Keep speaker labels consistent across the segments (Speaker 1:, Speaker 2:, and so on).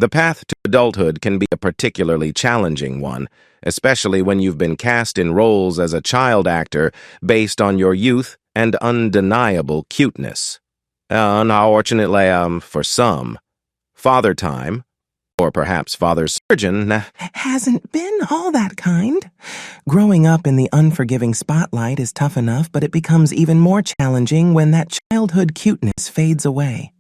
Speaker 1: The path to adulthood can be a particularly challenging one, especially when you've been cast in roles as a child actor based on your youth and undeniable cuteness. Unfortunately, for some, Father Time, or perhaps Father Surgeon,
Speaker 2: hasn't been all that kind. Growing up in the unforgiving spotlight is tough enough, but it becomes even more challenging when that childhood cuteness fades away.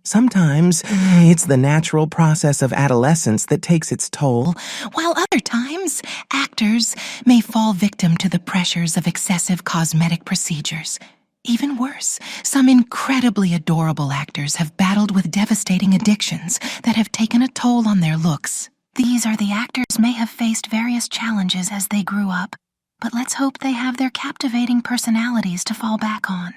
Speaker 2: Sometimes it's the natural process of adolescence that takes its toll,
Speaker 3: while other times, actors may fall victim to the pressures of excessive cosmetic procedures. Even worse, some incredibly adorable actors have battled with devastating addictions that have taken a toll on their looks. These are the actors may have faced various challenges as they grew up, but let's hope they have their captivating personalities to fall back on.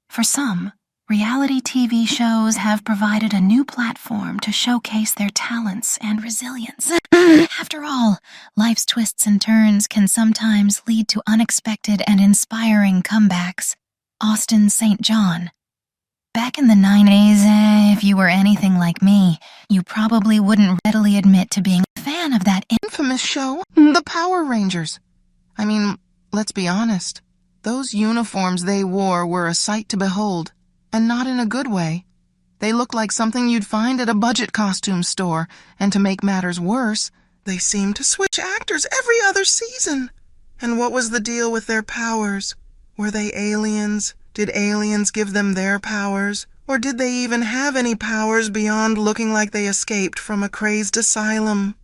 Speaker 3: For some, reality TV shows have provided a new platform to showcase their talents and resilience. After all, life's twists and turns can sometimes lead to unexpected and inspiring comebacks. Austin St. John. Back in the 90s, if you were anything like me, you probably wouldn't readily admit to being a fan of that
Speaker 4: infamous show, the Power Rangers. I mean, let's be honest. Those uniforms they wore were a sight to behold, and not in a good way. They looked like something you'd find at a budget costume store, and to make matters worse, they seemed to switch actors every other season. And what was the deal with their powers? Were they aliens? Did aliens give them their powers? Or did they even have any powers beyond looking like they escaped from a crazed asylum?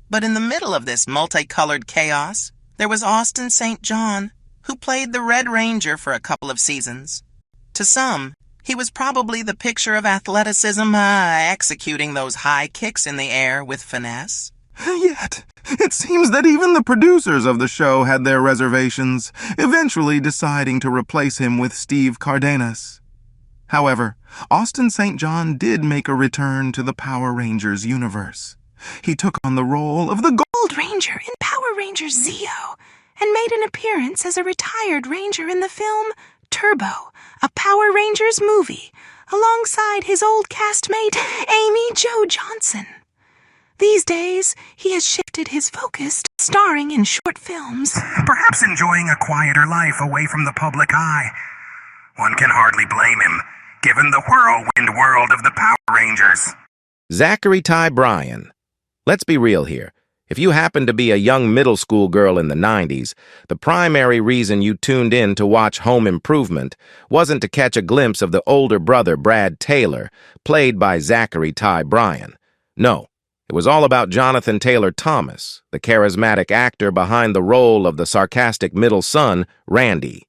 Speaker 4: But in the middle of this multicolored chaos, there was Austin St. John, who played the Red Ranger for a couple of seasons. To some, he was probably the picture of athleticism, executing those high kicks in the air with finesse.
Speaker 5: Yet, it seems that even the producers of the show had their reservations, eventually deciding to replace him with Steve Cardenas. However, Austin St. John did make a return to the Power Rangers universe. He took on the role of the
Speaker 3: Gold Ranger in Power Rangers Zeo, and made an appearance as a retired ranger in the film Turbo, a Power Rangers movie, alongside his old castmate Amy Jo Johnson. These days, he has shifted his focus to starring in short films.
Speaker 6: Perhaps enjoying a quieter life away from the public eye. One can hardly blame him, given the whirlwind world of the Power Rangers.
Speaker 1: Zachary Tai Brian. Let's be real here. If you happened to be a young middle school girl in the 90s, the primary reason you tuned in to watch Home Improvement wasn't to catch a glimpse of the older brother Brad Taylor, played by Zachary Tai Brian. No. It was all about Jonathan Taylor Thomas, the charismatic actor behind the role of the sarcastic middle son, Randy.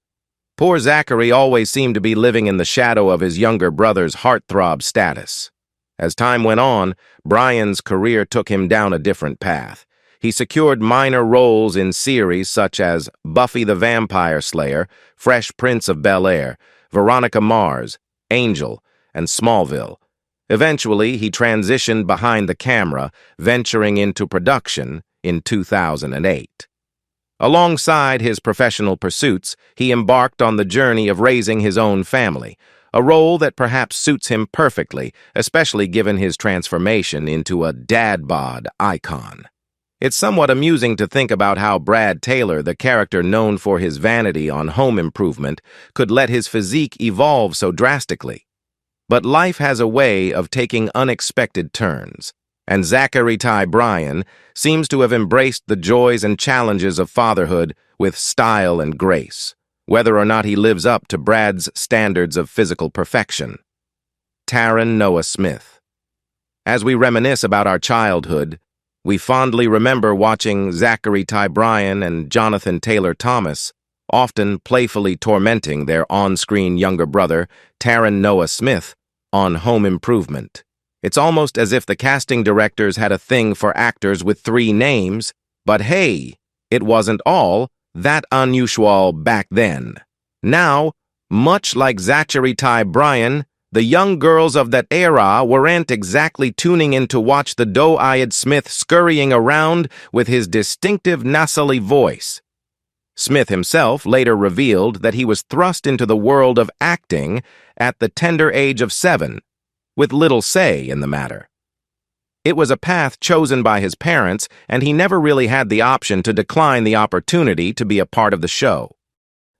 Speaker 1: Poor Zachary always seemed to be living in the shadow of his younger brother's heartthrob status. As time went on, Brian's career took him down a different path. He secured minor roles in series such as Buffy the Vampire Slayer, Fresh Prince of Bel-Air, Veronica Mars, Angel, and Smallville. Eventually, he transitioned behind the camera, venturing into production in 2008. Alongside his professional pursuits, he embarked on the journey of raising his own family, a role that perhaps suits him perfectly, especially given his transformation into a dad bod icon. It's somewhat amusing to think about how Brad Taylor, the character known for his vanity on Home Improvement, could let his physique evolve so drastically. But life has a way of taking unexpected turns, and Zachary Tai Brian seems to have embraced the joys and challenges of fatherhood with style and grace, whether or not he lives up to Brad's standards of physical perfection. Taran Noah Smith. As we reminisce about our childhood, we fondly remember watching Zachary Tai Brian and Jonathan Taylor Thomas often playfully tormenting their on-screen younger brother, Taran Noah Smith, on Home Improvement. It's almost as if the casting directors had a thing for actors with 3 names, but hey, it wasn't all that unusual back then. Now, much like Zachary Tai Brian, the young girls of that era weren't exactly tuning in to watch the doe-eyed Smith scurrying around with his distinctive nasally voice. Smith himself later revealed that he was thrust into the world of acting at the tender age of 7, with little say in the matter. It was a path chosen by his parents, and he never really had the option to decline the opportunity to be a part of the show.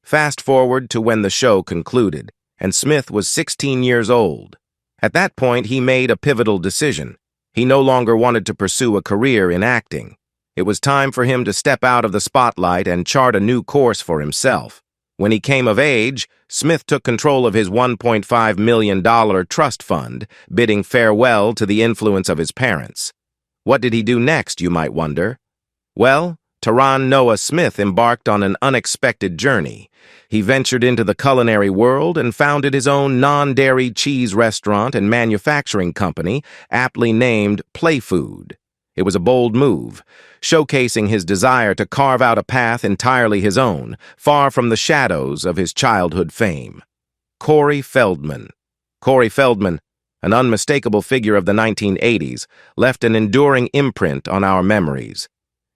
Speaker 1: Fast forward to when the show concluded, and Smith was 16 years old. At that point, he made a pivotal decision. He no longer wanted to pursue a career in acting. It was time for him to step out of the spotlight and chart a new course for himself. When he came of age, Smith took control of his $1.5 million trust fund, bidding farewell to the influence of his parents. What did he do next, you might wonder? Well, Taran Noah Smith embarked on an unexpected journey. He ventured into the culinary world and founded his own non-dairy cheese restaurant and manufacturing company, aptly named Playfood. It was a bold move, showcasing his desire to carve out a path entirely his own, far from the shadows of his childhood fame. Corey Feldman. Corey Feldman, an unmistakable figure of the 1980s, left an enduring imprint on our memories.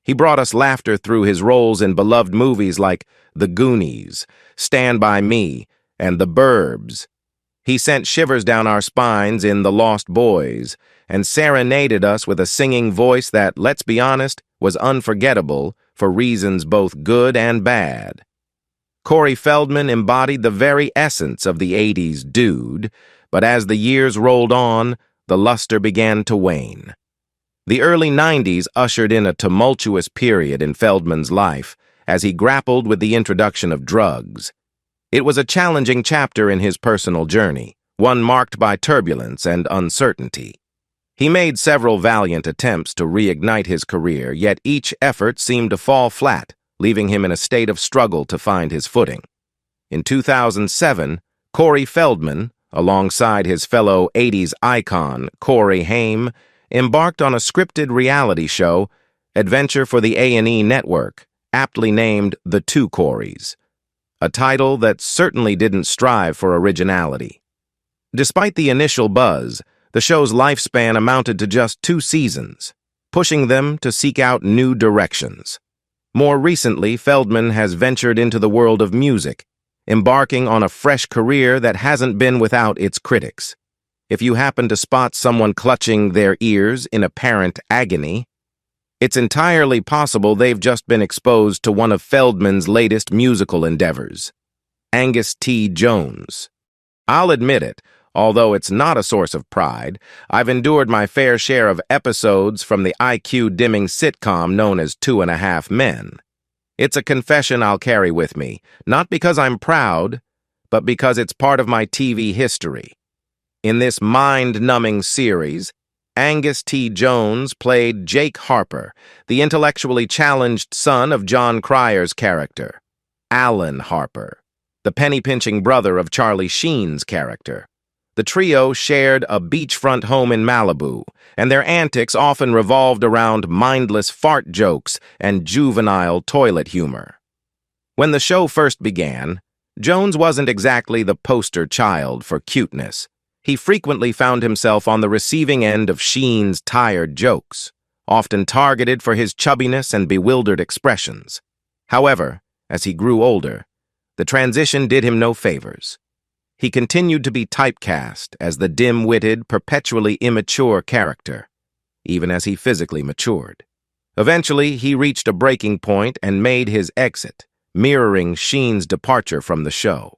Speaker 1: He brought us laughter through his roles in beloved movies like The Goonies, Stand By Me, and The Burbs. He sent shivers down our spines in The Lost Boys, and serenaded us with a singing voice that, let's be honest, was unforgettable for reasons both good and bad. Corey Feldman embodied the very essence of the 80s dude, but as the years rolled on, the luster began to wane. The early 90s ushered in a tumultuous period in Feldman's life as he grappled with the introduction of drugs. It was a challenging chapter in his personal journey, one marked by turbulence and uncertainty. He made several valiant attempts to reignite his career, yet each effort seemed to fall flat, leaving him in a state of struggle to find his footing. In 2007, Corey Feldman, alongside his fellow 80s icon Corey Haim, embarked on a scripted reality show, Adventure for the A&E Network, aptly named The Two Coreys, a title that certainly didn't strive for originality. Despite the initial buzz, the show's lifespan amounted to just 2 seasons, pushing them to seek out new directions. More recently, Feldman has ventured into the world of music, embarking on a fresh career that hasn't been without its critics. If you happen to spot someone clutching their ears in apparent agony, it's entirely possible they've just been exposed to one of Feldman's latest musical endeavors, Angus T Jones. I'll admit it, although it's not a source of pride, I've endured my fair share of episodes from the IQ-dimming sitcom known as 2.5 Men. It's a confession I'll carry with me, not because I'm proud, but because it's part of my TV history. In this mind-numbing series, Angus T Jones played Jake Harper, the intellectually challenged son of John Cryer's character, Alan Harper, the penny-pinching brother of Charlie Sheen's character. The trio shared a beachfront home in Malibu, and their antics often revolved around mindless fart jokes and juvenile toilet humor. When the show first began, Jones wasn't exactly the poster child for cuteness. He frequently found himself on the receiving end of Sheen's tired jokes, often targeted for his chubbiness and bewildered expressions. However, as he grew older, the transition did him no favors. He continued to be typecast as the dim-witted, perpetually immature character, even as he physically matured. Eventually, he reached a breaking point and made his exit, mirroring Sheen's departure from the show.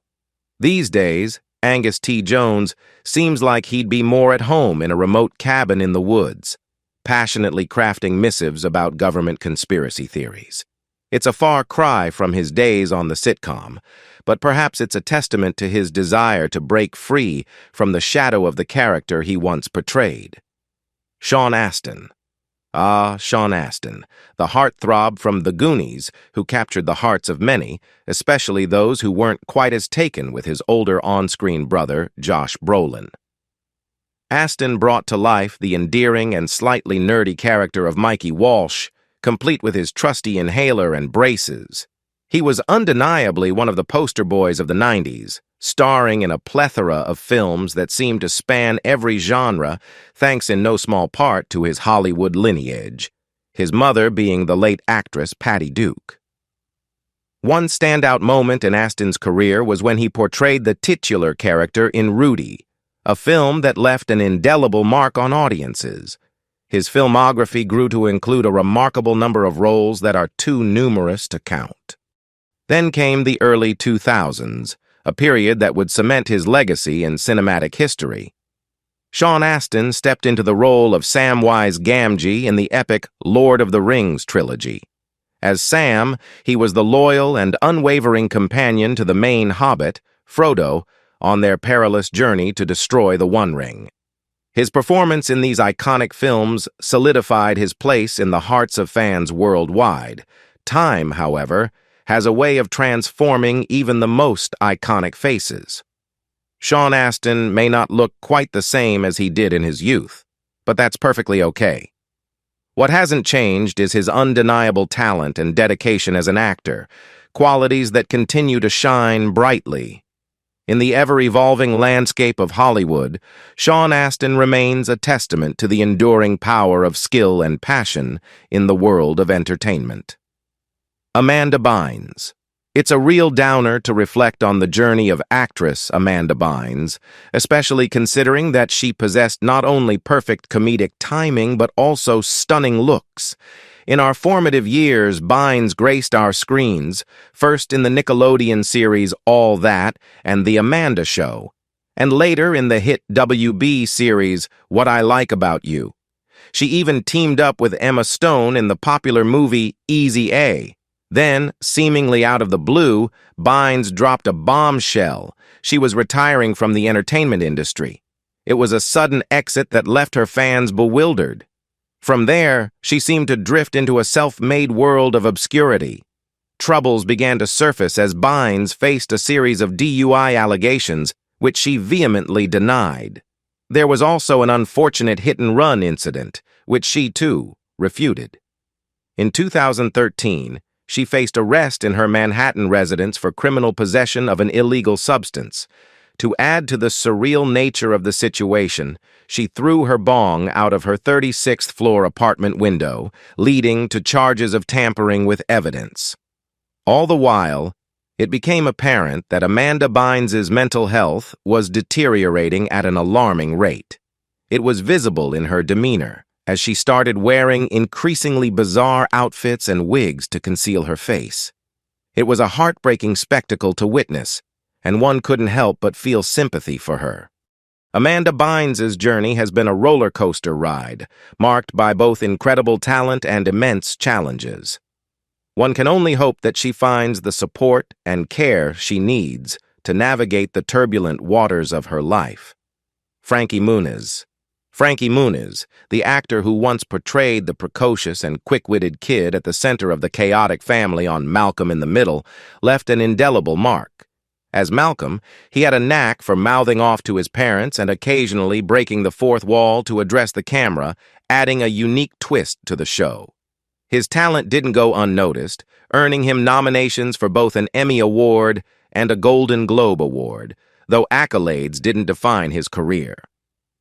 Speaker 1: These days, Angus T Jones seems like he'd be more at home in a remote cabin in the woods, passionately crafting missives about government conspiracy theories. It's a far cry from his days on the sitcom, but perhaps it's a testament to his desire to break free from the shadow of the character he once portrayed. Sha Aston. Sha Aston, the heartthrob from The Goonies, who captured the hearts of many, especially those who weren't quite as taken with his older on-screen brother, Josh Brolin. Aston brought to life the endearing and slightly nerdy character of Mikey Walsh, complete with his trusty inhaler and braces. He was undeniably one of the poster boys of the 90s, starring in a plethora of films that seemed to span every genre, thanks in no small part to his Hollywood lineage, his mother being the late actress Patty Duke. One standout moment in Aston's career was when he portrayed the titular character in Rudy, a film that left an indelible mark on audiences. His filmography grew to include a remarkable number of roles that are too numerous to count. Then came the early 2000s, a period that would cement his legacy in cinematic history. Sha Aston stepped into the role of Samwise Gamgee in the epic Lord of the Rings trilogy. As Sam, he was the loyal and unwavering companion to the main hobbit, Frodo, on their perilous journey to destroy the One Ring. His performance in these iconic films solidified his place in the hearts of fans worldwide. Time, however, has a way of transforming even the most iconic faces. Sha Aston may not look quite the same as he did in his youth, but that's perfectly okay. What hasn't changed is his undeniable talent and dedication as an actor, qualities that continue to shine brightly. In the ever-evolving landscape of Hollywood, Sha Aston remains a testament to the enduring power of skill and passion in the world of entertainment. Amanda Bynes. It's a real downer to reflect on the journey of actress Amanda Bynes, especially considering that she possessed not only perfect comedic timing but also stunning looks. In our formative years, Bynes graced our screens, first in the Nickelodeon series All That and The Amanda Show, and later in the hit WB series What I Like About You. She even teamed up with Emma Stone in the popular movie Easy A. Then, seemingly out of the blue, Bynes dropped a bombshell. She was retiring from the entertainment industry. It was a sudden exit that left her fans bewildered. From there, she seemed to drift into a self-made world of obscurity. Troubles began to surface as Bynes faced a series of DUI allegations, which she vehemently denied. There was also an unfortunate hit-and-run incident, which she, too, refuted. In 2013, she faced arrest in her Manhattan residence for criminal possession of an illegal substance. To add to the surreal nature of the situation, she threw her bong out of her 36th floor apartment window, leading to charges of tampering with evidence. All the while, it became apparent that Amanda Bynes' mental health was deteriorating at an alarming rate. It was visible in her demeanor, as she started wearing increasingly bizarre outfits and wigs to conceal her face. It was a heartbreaking spectacle to witness, and one couldn't help but feel sympathy for her. Amanda Bynes' journey has been a roller coaster ride, marked by both incredible talent and immense challenges. One can only hope that she finds the support and care she needs to navigate the turbulent waters of her life. Frankie Muniz. Frankie Muniz, the actor who once portrayed the precocious and quick-witted kid at the center of the chaotic family on Malcolm in the Middle, left an indelible mark. As Malcolm, he had a knack for mouthing off to his parents and occasionally breaking the fourth wall to address the camera, adding a unique twist to the show. His talent didn't go unnoticed, earning him nominations for both an Emmy Award and a Golden Globe Award, though accolades didn't define his career.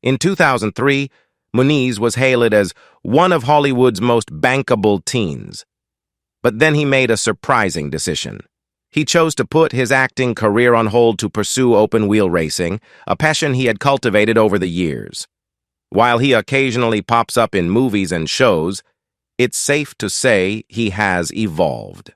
Speaker 1: In 2003, Muniz was hailed as one of Hollywood's most bankable teens. But then he made a surprising decision. He chose to put his acting career on hold to pursue open-wheel racing, a passion he had cultivated over the years. While he occasionally pops up in movies and shows, it's safe to say he has evolved.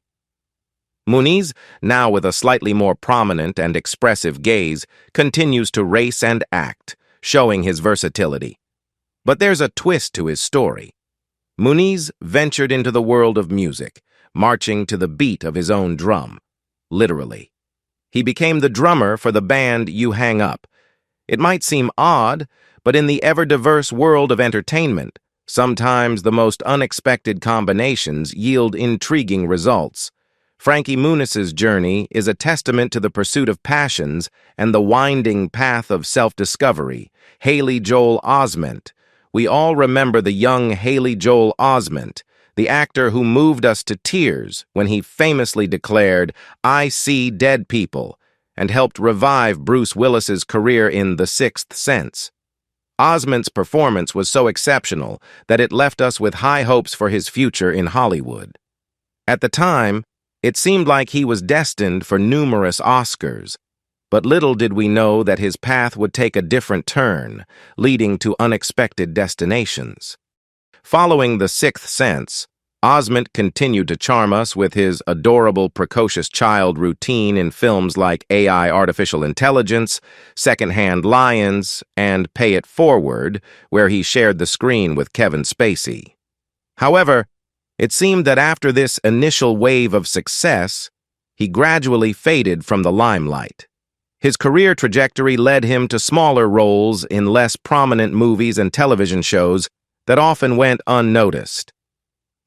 Speaker 1: Muniz, now with a slightly more prominent and expressive gaze, continues to race and act, showing his versatility. But there's a twist to his story. Muniz ventured into the world of music, marching to the beat of his own drum, literally. He became the drummer for the band You Hang Up. It might seem odd, but in the ever-diverse world of entertainment, sometimes the most unexpected combinations yield intriguing results. Frankie Muniz's journey is a testament to the pursuit of passions and the winding path of self-discovery. Haley Joel Osment. We all remember the young Haley Joel Osment, the actor who moved us to tears when he famously declared, "I see dead people," and helped revive Bruce Willis's career in The Sixth Sense. Osment's performance was so exceptional that it left us with high hopes for his future in Hollywood. At the time, it seemed like he was destined for numerous Oscars, but little did we know that his path would take a different turn, leading to unexpected destinations. Following The Sixth Sense, Osment continued to charm us with his adorable, precocious child routine in films like AI Artificial Intelligence, Secondhand Lions, and Pay It Forward, where he shared the screen with Kevin Spacey. However, it seemed that after this initial wave of success, he gradually faded from the limelight. His career trajectory led him to smaller roles in less prominent movies and television shows that often went unnoticed.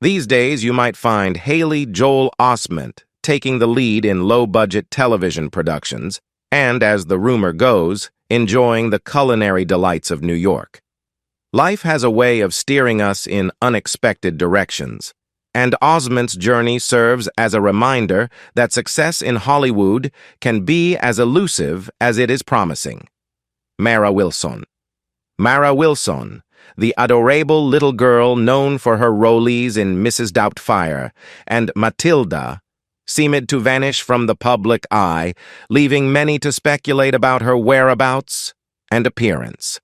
Speaker 1: These days, you might find Haley Joel Osment taking the lead in low-budget television productions and, as the rumor goes, enjoying the culinary delights of New York. Life has a way of steering us in unexpected directions, and Osment's journey serves as a reminder that success in Hollywood can be as elusive as it is promising. Mara Wilson. Mara Wilson, the adorable little girl known for her roles in Mrs. Doubtfire and Matilda, seemed to vanish from the public eye, leaving many to speculate about her whereabouts and appearance.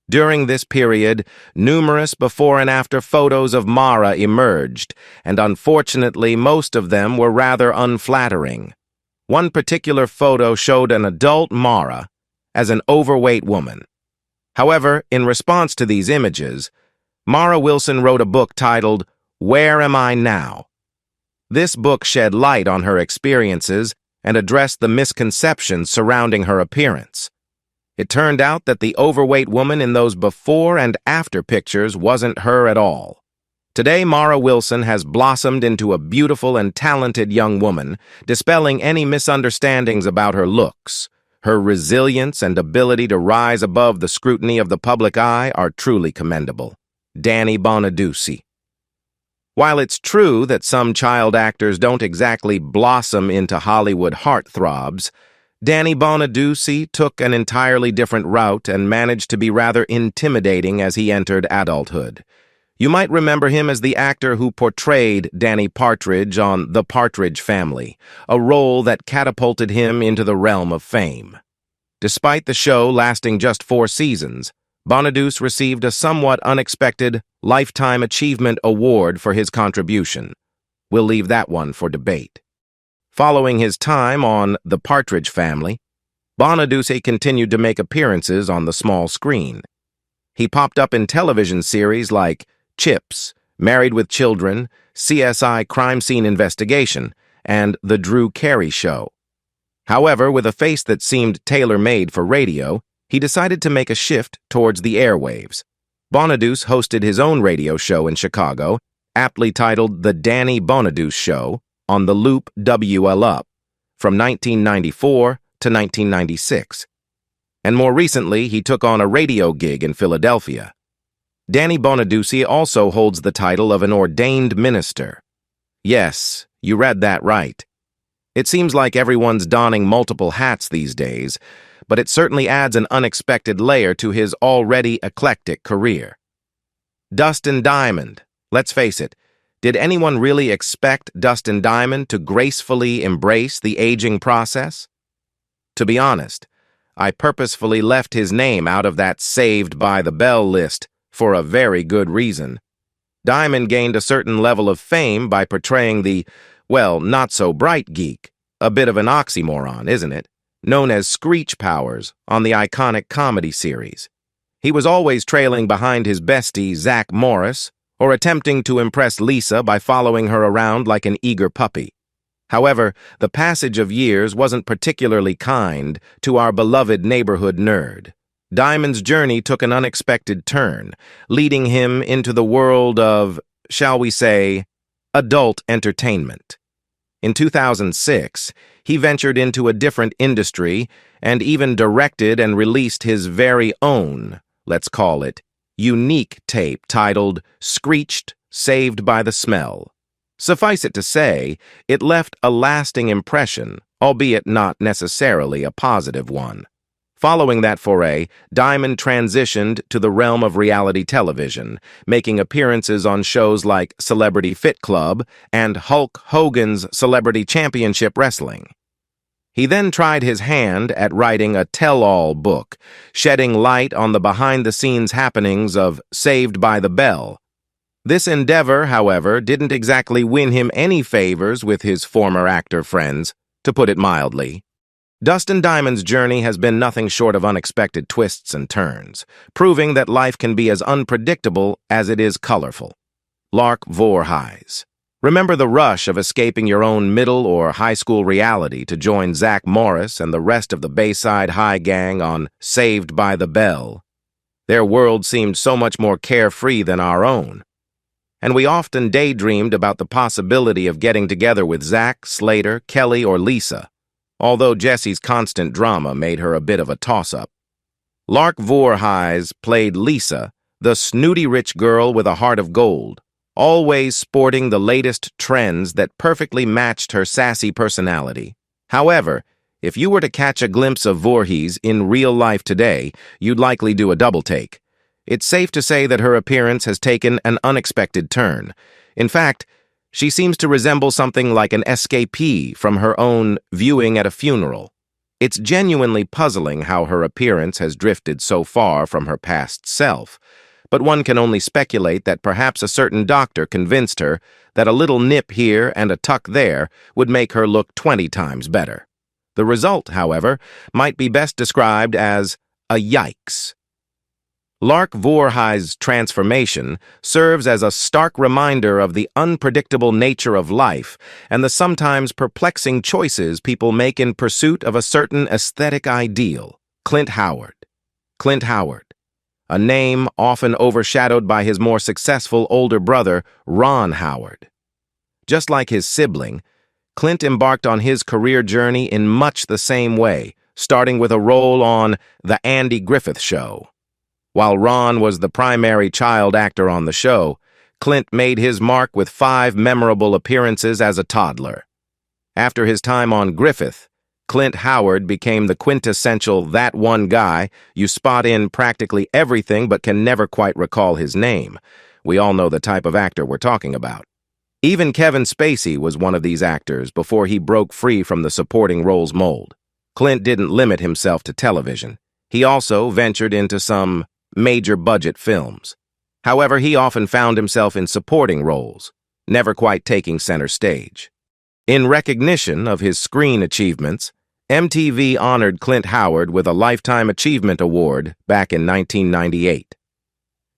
Speaker 1: During this period, numerous before and after photos of Mara emerged, and unfortunately most of them were rather unflattering. One particular photo showed an adult Mara as an overweight woman. However, in response to these images, Mara Wilson wrote a book titled, Where Am I Now? This book shed light on her experiences and addressed the misconceptions surrounding her appearance. It turned out that the overweight woman in those before and after pictures wasn't her at all. Today, Mara Wilson has blossomed into a beautiful and talented young woman, dispelling any misunderstandings about her looks. Her resilience and ability to rise above the scrutiny of the public eye are truly commendable. Danny Bonaduce. While it's true that some child actors don't exactly blossom into Hollywood heartthrobs, Danny Bonaduce took an entirely different route and managed to be rather intimidating as he entered adulthood. You might remember him as the actor who portrayed Danny Partridge on The Partridge Family, a role that catapulted him into the realm of fame. Despite the show lasting just 4 seasons, Bonaduce received a somewhat unexpected Lifetime Achievement Award for his contribution. We'll leave that one for debate. Following his time on The Partridge Family, Bonaduce continued to make appearances on the small screen. He popped up in television series like Chips, Married with Children, CSI Crime Scene Investigation, and The Drew Carey Show. However, with a face that seemed tailor-made for radio, he decided to make a shift towards the airwaves. Bonaduce hosted his own radio show in Chicago, aptly titled The Danny Bonaduce Show, on the Loop WL Up, from 1994 to 1996. And more recently, he took on a radio gig in Philadelphia. Danny Bonaduce also holds the title of an ordained minister. Yes, you read that right. It seems like everyone's donning multiple hats these days, but it certainly adds an unexpected layer to his already eclectic career. Dustin Diamond. Let's face it, did anyone really expect Dustin Diamond to gracefully embrace the aging process? To be honest, I purposefully left his name out of that Saved by the Bell list for a very good reason. Diamond gained a certain level of fame by portraying the, well, not-so-bright geek, a bit of an oxymoron, isn't it? Known as Screech Powers on the iconic comedy series. He was always trailing behind his bestie, Zach Morris, or attempting to impress Lisa by following her around like an eager puppy. However, the passage of years wasn't particularly kind to our beloved neighborhood nerd. Diamond's journey took an unexpected turn, leading him into the world of, shall we say, adult entertainment. In 2006, he ventured into a different industry and even directed and released his very own, let's call it, unique tape titled Screeched, Saved by the Smell. Suffice it to say, it left a lasting impression, albeit not necessarily a positive one. Following that foray, Diamond transitioned to the realm of reality television, making appearances on shows like Celebrity Fit Club and Hulk Hogan's Celebrity Championship Wrestling. He then tried his hand at writing a tell-all book, shedding light on the behind-the-scenes happenings of Saved by the Bell, This endeavor, however, didn't exactly win him any favors with his former actor friends, to put it mildly. Dustin Diamond's journey has been nothing short of unexpected twists and turns, proving that life can be as unpredictable as it is colorful. Lark Voorhies. Remember the rush of escaping your own middle or high school reality to join Zach Morris and the rest of the Bayside High gang on Saved by the Bell. Their world seemed so much more carefree than our own. And we often daydreamed about the possibility of getting together with Zach, Slater, Kelly, or Lisa, although Jesse's constant drama made her a bit of a toss-up. Lark Voorhies played Lisa, the snooty rich girl with a heart of gold, always sporting the latest trends that perfectly matched her sassy personality. However, if you were to catch a glimpse of Voorhies in real life today, you'd likely do a double take. It's safe to say that her appearance has taken an unexpected turn. In fact, she seems to resemble something like an escapee from her own viewing at a funeral. It's genuinely puzzling how her appearance has drifted so far from her past self, but one can only speculate that perhaps a certain doctor convinced her that a little nip here and a tuck there would make her look 20 times better. The result, however, might be best described as a yikes. Lark Voorhies' transformation serves as a stark reminder of the unpredictable nature of life and the sometimes perplexing choices people make in pursuit of a certain aesthetic ideal. Clint Howard. Clint Howard, a name often overshadowed by his more successful older brother, Ron Howard. Just like his sibling, Clint embarked on his career journey in much the same way, starting with a role on The Andy Griffith Show. While Ron was the primary child actor on the show, Clint made his mark with 5 memorable appearances as a toddler. After his time on Griffith, Clint Howard became the quintessential that one guy you spot in practically everything but can never quite recall his name. We all know the type of actor we're talking about. Even Kevin Spacey was one of these actors before he broke free from the supporting roles mold. Clint didn't limit himself to television. He also ventured into some major-budget films. However, he often found himself in supporting roles, never quite taking center stage. In recognition of his screen achievements, MTV honored Clint Howard with a Lifetime Achievement Award back in 1998.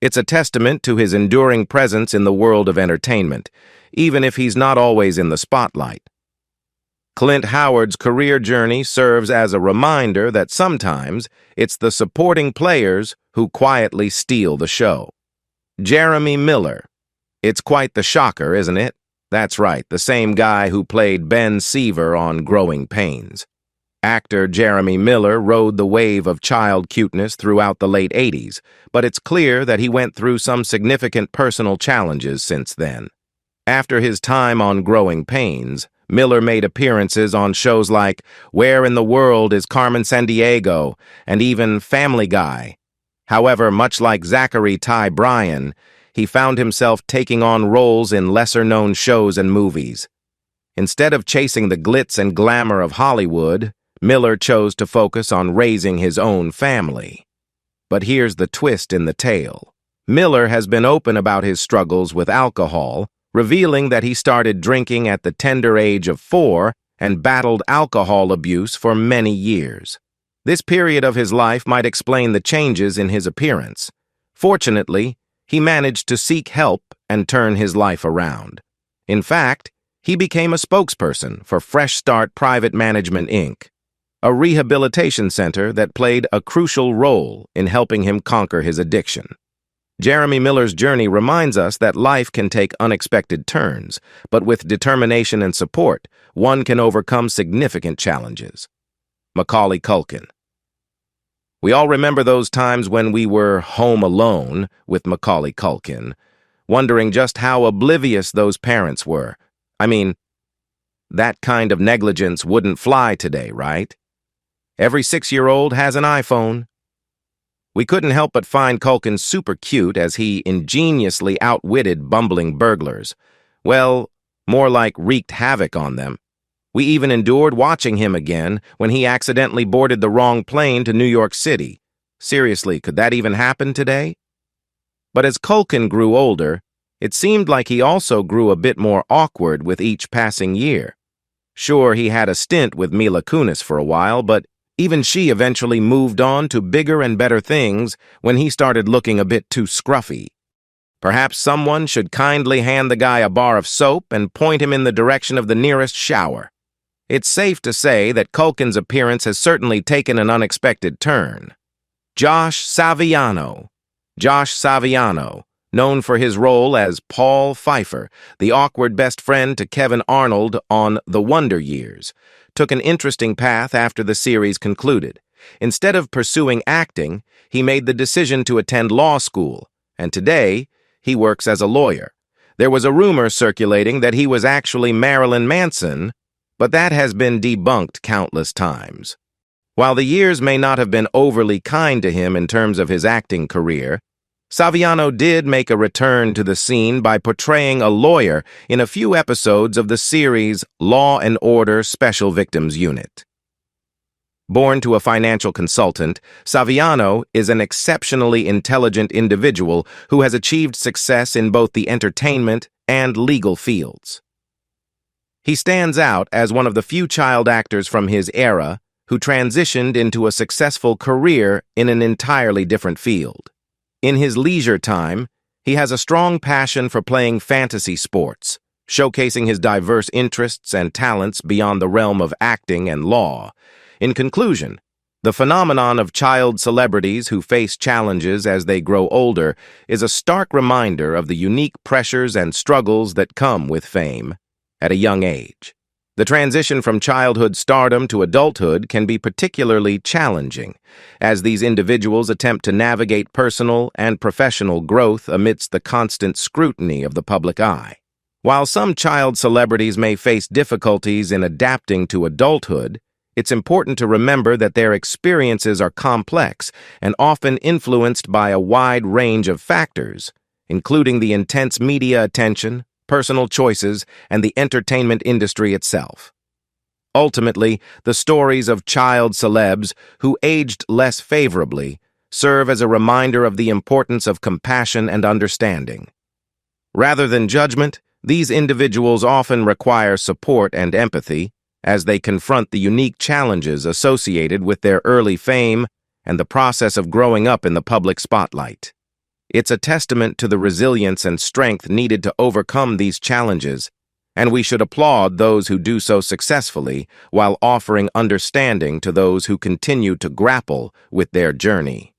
Speaker 1: It's a testament to his enduring presence in the world of entertainment, even if he's not always in the spotlight. Clint Howard's career journey serves as a reminder that sometimes it's the supporting players who quietly steal the show. Jeremy Miller. It's quite the shocker, isn't it? That's right, the same guy who played Ben Seaver on Growing Pains. Actor Jeremy Miller rode the wave of child cuteness throughout the late 80s, but it's clear that he went through some significant personal challenges since then. After his time on Growing Pains, Miller made appearances on shows like Where in the World is Carmen Sandiego and even Family Guy. However, much like Zachary Tai Brian, he found himself taking on roles in lesser-known shows and movies. Instead of chasing the glitz and glamour of Hollywood, Miller chose to focus on raising his own family. But here's the twist in the tale. Miller has been open about his struggles with alcohol, revealing that he started drinking at the tender age of 4 and battled alcohol abuse for many years. This period of his life might explain the changes in his appearance. Fortunately, he managed to seek help and turn his life around. In fact, he became a spokesperson for Fresh Start Private Management, Inc., a rehabilitation center that played a crucial role in helping him conquer his addiction. Jeremy Miller's journey reminds us that life can take unexpected turns, but with determination and support, one can overcome significant challenges. Macau Culkin. We all remember those times when we were home alone with Macau Culkin, wondering just how oblivious those parents were. I mean, that kind of negligence wouldn't fly today, right? Every 6-year-old has an iPhone. We couldn't help but find Culkin super cute as he ingeniously outwitted bumbling burglars. Well, more like wreaked havoc on them. We even endured watching him again when he accidentally boarded the wrong plane to New York City. Seriously, could that even happen today? But as Culkin grew older, it seemed like he also grew a bit more awkward with each passing year. Sure, he had a stint with Mila Kunis for a while, but even she eventually moved on to bigger and better things when he started looking a bit too scruffy. Perhaps someone should kindly hand the guy a bar of soap and point him in the direction of the nearest shower. It's safe to say that Culkin's appearance has certainly taken an unexpected turn. Josh Saviano. Josh Saviano, known for his role as Paul Pfeiffer, the awkward best friend to Kevin Arnold on The Wonder Years, took an interesting path after the series concluded. Instead of pursuing acting, he made the decision to attend law school, and today he works as a lawyer. There was a rumor circulating that he was actually Marilyn Manson, but that has been debunked countless times. While the years may not have been overly kind to him in terms of his acting career, Saviano did make a return to the scene by portraying a lawyer in a few episodes of the series Law and Order Special Victims Unit. Born to a financial consultant, Saviano is an exceptionally intelligent individual who has achieved success in both the entertainment and legal fields. He stands out as one of the few child actors from his era who transitioned into a successful career in an entirely different field. In his leisure time, he has a strong passion for playing fantasy sports, showcasing his diverse interests and talents beyond the realm of acting and law. In conclusion, the phenomenon of child celebrities who face challenges as they grow older is a stark reminder of the unique pressures and struggles that come with fame at a young age. The transition from childhood stardom to adulthood can be particularly challenging, as these individuals attempt to navigate personal and professional growth amidst the constant scrutiny of the public eye. While some child celebrities may face difficulties in adapting to adulthood, it's important to remember that their experiences are complex and often influenced by a wide range of factors, including the intense media attention, personal choices, and the entertainment industry itself. Ultimately, the stories of child celebs who aged less favorably serve as a reminder of the importance of compassion and understanding. Rather than judgment, these individuals often require support and empathy as they confront the unique challenges associated with their early fame and the process of growing up in the public spotlight. It's a testament to the resilience and strength needed to overcome these challenges, and we should applaud those who do so successfully while offering understanding to those who continue to grapple with their journey.